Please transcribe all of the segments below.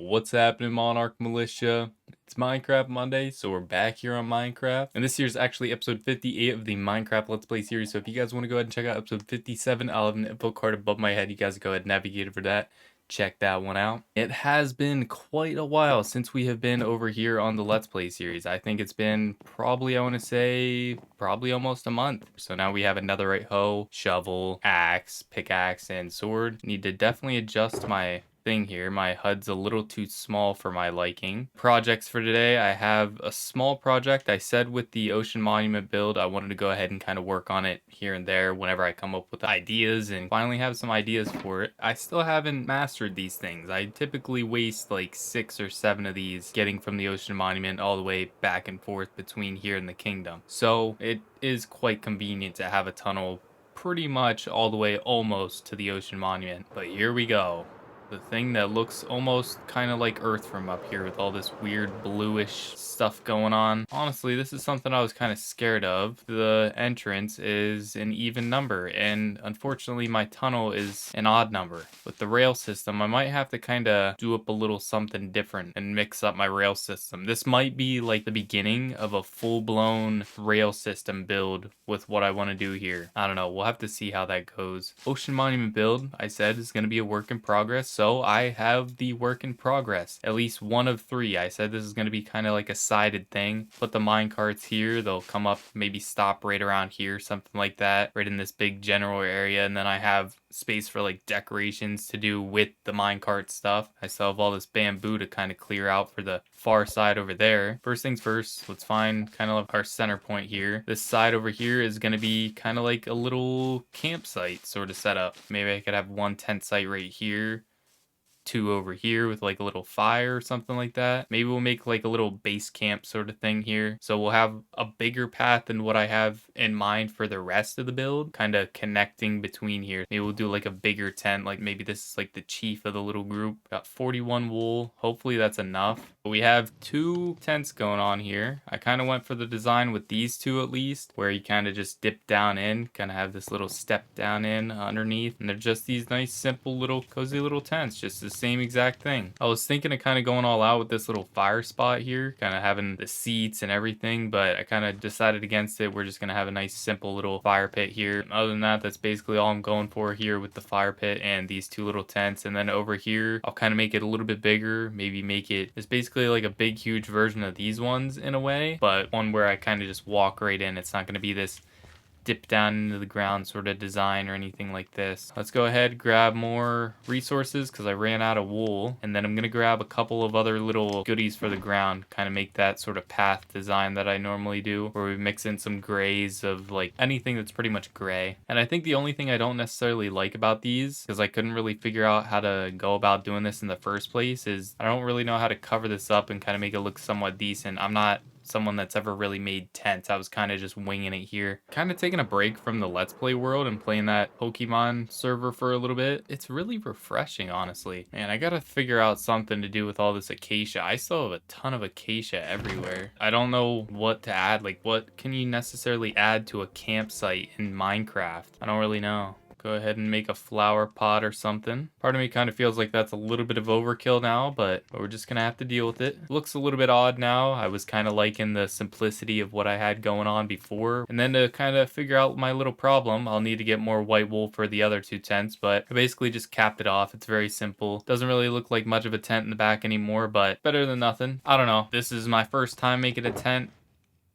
What's happening, Monarch Militia? It's Minecraft Monday, so we're back here on Minecraft. And this year's actually episode 58 of the Minecraft Let's Play series. So if you guys want to go ahead and check out episode 57, I'll have an info card above my head. You guys go ahead and navigate over that. Check that one out. It has been quite a while since we have been over here on the Let's Play series. I think it's been probably, I want to say, probably almost a month. So now we have another right hoe, shovel, axe, pickaxe, and sword. Need to definitely adjust my thing here. My HUD's a little too small for my liking. Projects for today, I have a small project. I said with the Ocean Monument build, I wanted to go ahead and kind of work on it here and there whenever I come up with ideas and finally have some ideas for it. I still haven't mastered these things. I typically waste like 6 or 7 of these getting from the Ocean Monument all the way back and forth between here and the kingdom. So it is quite convenient to have a tunnel pretty much all the way almost to the Ocean Monument. But here we go. The thing that looks almost kind of like Earth from up here with all this weird bluish stuff going on. Honestly, this is something I was kind of scared of. The entrance is an even number, and unfortunately my tunnel is an odd number. With the rail system, I might have to kind of do up a little something different and mix up my rail system. This might be like the beginning of a full-blown rail system build with what I want to do here. I don't know, we'll have to see how that goes. Ocean Monument build, I said, is going to be a work in progress, so I have the work in progress. At least one of 3. I said this is going to be kind of like a sided thing. Put the mine carts here, they'll come up, maybe stop right around here, something like that, right in this big general area, and then I have space for like decorations to do with the minecart stuff. I still have all this bamboo to kind of clear out for the far side over there. First things first, let's find kind of our center point here. This side over here is going to be kind of like a little campsite sort of setup. Maybe I could have one tent site right here, 2 over here with like a little fire or something like that. Maybe we'll make like a little base camp sort of thing here. So we'll have a bigger path than what I have in mind for the rest of the build, kind of connecting between here. Maybe we'll do like a bigger tent, like maybe this is like the chief of the little group. Got 41 wool. Hopefully that's enough. We have 2 tents going on here. I kind of went for the design with these 2 at least, where you kind of just dip down in, kind of have this little step down in underneath, and they're just these nice, simple little cozy little tents, just the same exact thing. I was thinking of kind of going all out with this little fire spot here, kind of having the seats and everything, but I kind of decided against it. We're just gonna have a nice simple little fire pit here. Other than that, that's basically all I'm going for here with the fire pit and these 2 little tents. And then over here, I'll kind of make it a little bit bigger, maybe make it, it's basically like a big huge version of these ones in a way, but one where I kind of just walk right in. It's not going to be this dip down into the ground sort of design or anything like this. Let's go ahead, grab more resources because I ran out of wool, and then I'm gonna grab a couple of other little goodies for the ground, kind of make that sort of path design that I normally do, where we mix in some grays of like anything that's pretty much gray. And I think the only thing I don't necessarily like about these, because I couldn't really figure out how to go about doing this in the first place, is I don't really know how to cover this up and kind of make it look somewhat decent. I'm not someone that's ever really made tents. I was kind of just winging it here. Kind of taking a break from the Let's Play world and playing that Pokemon server for a little bit. It's really refreshing, honestly. Man, I gotta figure out something to do with all this acacia. I still have a ton of acacia everywhere. I don't know what to add. Like, what can you necessarily add to a campsite in Minecraft? I don't really know. Go ahead and make a flower pot or something. Part of me kind of feels like that's a little bit of overkill now, but we're just gonna have to deal with it. Looks a little bit odd now. I was kind of liking the simplicity of what I had going on before. And then to kind of figure out my little problem, I'll need to get more white wool for the other 2 tents, but I basically just capped it off. It's very simple. Doesn't really look like much of a tent in the back anymore, but better than nothing. I don't know. This is my first time making a tent,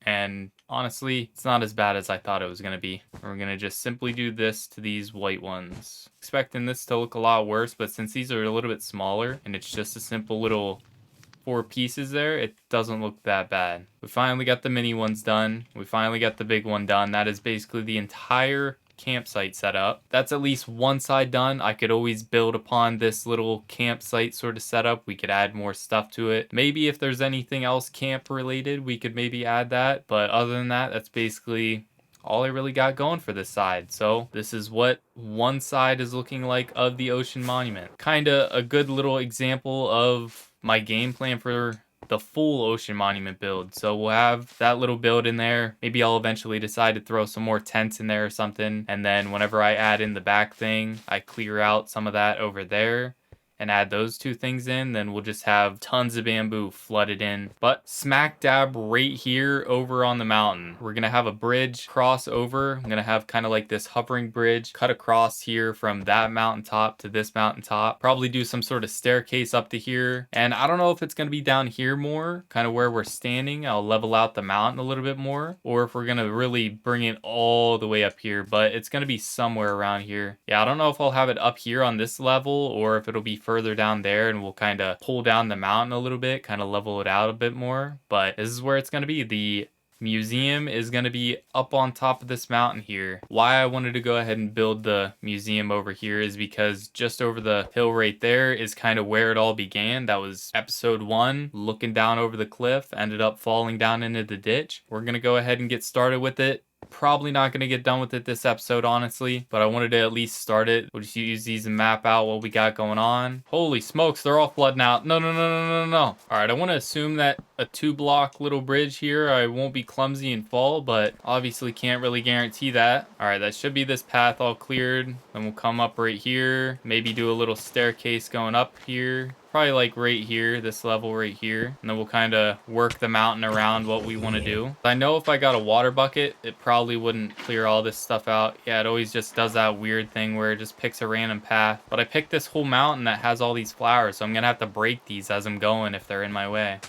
and honestly, it's not as bad as I thought it was going to be. We're going to just simply do this to these white ones. Expecting this to look a lot worse, but since these are a little bit smaller and it's just a simple little 4 pieces there, it doesn't look that bad. We finally got the mini ones done. We finally got the big one done. That is basically the entire campsite set up. That's at least one side done. I could always build upon this little campsite sort of setup. We could add more stuff to it. Maybe if there's anything else camp related, we could maybe add that. But other than that, that's basically all I really got going for this side. So this is what one side is looking like of the Ocean Monument. Kinda a good little example of my game plan for the full Ocean Monument build. So we'll have that little build in there. Maybe I'll eventually decide to throw some more tents in there or something. And then whenever I add in the back thing, I clear out some of that over there. and add those two things in, then we'll just have tons of bamboo flooded in. But smack dab right here over on the mountain, we're gonna have a bridge cross over. I'm gonna have kind of like this hovering bridge cut across here from that mountaintop to this mountaintop. Probably do some sort of staircase up to here. And I don't know if it's gonna be down here more, kind of where we're standing. I'll level out the mountain a little bit more, or if we're gonna really bring it all the way up here, but it's gonna be somewhere around here. Yeah, I don't know if I'll have it up here on this level or if it'll be further down there and we'll kind of pull down the mountain a little bit, kind of level it out a bit more. But this is where it's gonna be. The museum is going to be up on top of this mountain here. Why I wanted to go ahead and build the museum over here is because just over the hill right there is kind of where it all began. That was episode 1, looking down over the cliff, ended up falling down into the ditch. We're going to go ahead and get started with it. Probably not going to get done with it this episode, honestly, but I wanted to at least start it. We'll just use these and map out what we got going on. Holy smokes, they're all flooding out. No, no, no, no, no, no. All right, I want to assume that a 2-block little bridge here, I won't be clumsy and fall, but obviously can't really guarantee that. All right, that should be this path all cleared. Then we'll come up right here, maybe do a little staircase going up here. Probably like right here, this level right here. And then we'll kind of work the mountain around what we want to do. I know if I got a water bucket, it probably wouldn't clear all this stuff out. Yeah, it always just does that weird thing where it just picks a random path. But I picked this whole mountain that has all these flowers, so I'm going to have to break these as I'm going if they're in my way.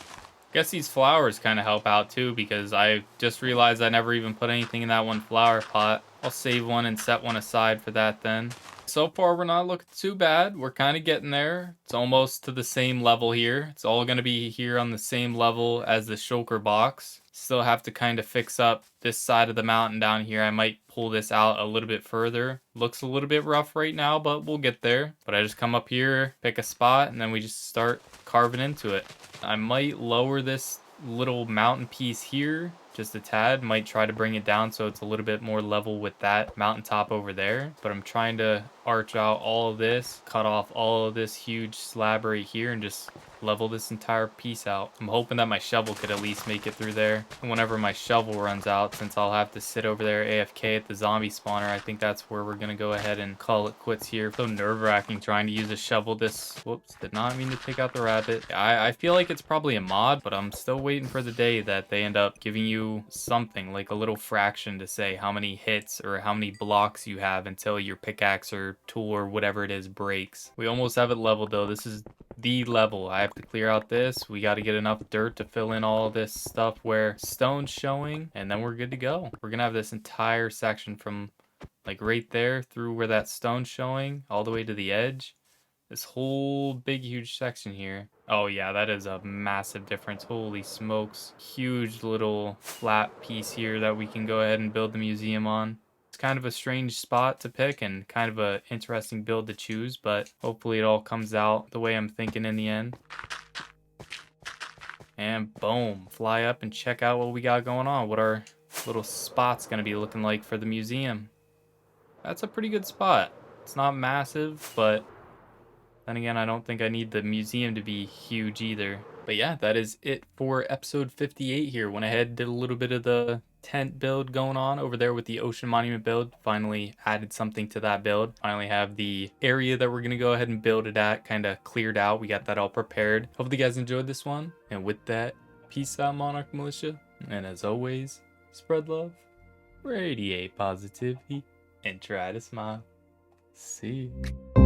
Guess these flowers kind of help out too, because I just realized I never even put anything in that one flower pot. I'll save one and set one aside for that then. So far, we're not looking too bad. We're kind of getting there. It's almost to the same level here. It's all going to be here on the same level as the shulker box. Still have to kind of fix up this side of the mountain down here. I might pull this out a little bit further. Looks a little bit rough right now, but we'll get there. But I just come up here, pick a spot, and then we just start carving into it. I might lower this little mountain piece here just a tad. Might try to bring it down so it's a little bit more level with that mountaintop over there. But I'm trying to arch out all of this, cut off all of this huge slab right here, and just level this entire piece out. I'm hoping that my shovel could at least make it through there. And whenever my shovel runs out, since I'll have to sit over there AFK at the zombie spawner, I think that's where we're gonna go ahead and call it quits here. So nerve-wracking trying to use a shovel this... Whoops, did not mean to take out the rabbit. I feel like it's probably a mod, but I'm still waiting for the day that they end up giving you something, like a little fraction to say how many hits or how many blocks you have until your pickaxe or tool or whatever it is breaks. We almost have it leveled though. This is the level. I have to clear out this. We got to get enough dirt to fill in all this stuff where stone's showing, and then we're good to go. We're gonna have this entire section from like right there through where that stone's showing all the way to the edge. This whole big huge section here. Oh yeah, that is a massive difference. Holy smokes. Huge little flat piece here that we can go ahead and build the museum on. Kind of a strange spot to pick and kind of a interesting build to choose, but hopefully it all comes out the way I'm thinking in the end. And boom, fly up and check out what we got going on, what our little spot's gonna be looking like for the museum. That's a pretty good spot. It's not massive, but then again, I don't think I need the museum to be huge either. But yeah, that is it for episode 58 here. Went ahead, did a little bit of the tent build going on over there with the ocean monument build. Finally added something to that build. Finally have the area that we're going to go ahead and build it at kind of cleared out. We got that all prepared. Hopefully you guys enjoyed this one. And with that, peace out, Monarch Militia. And as always, spread love, radiate positivity, and try to smile. See you.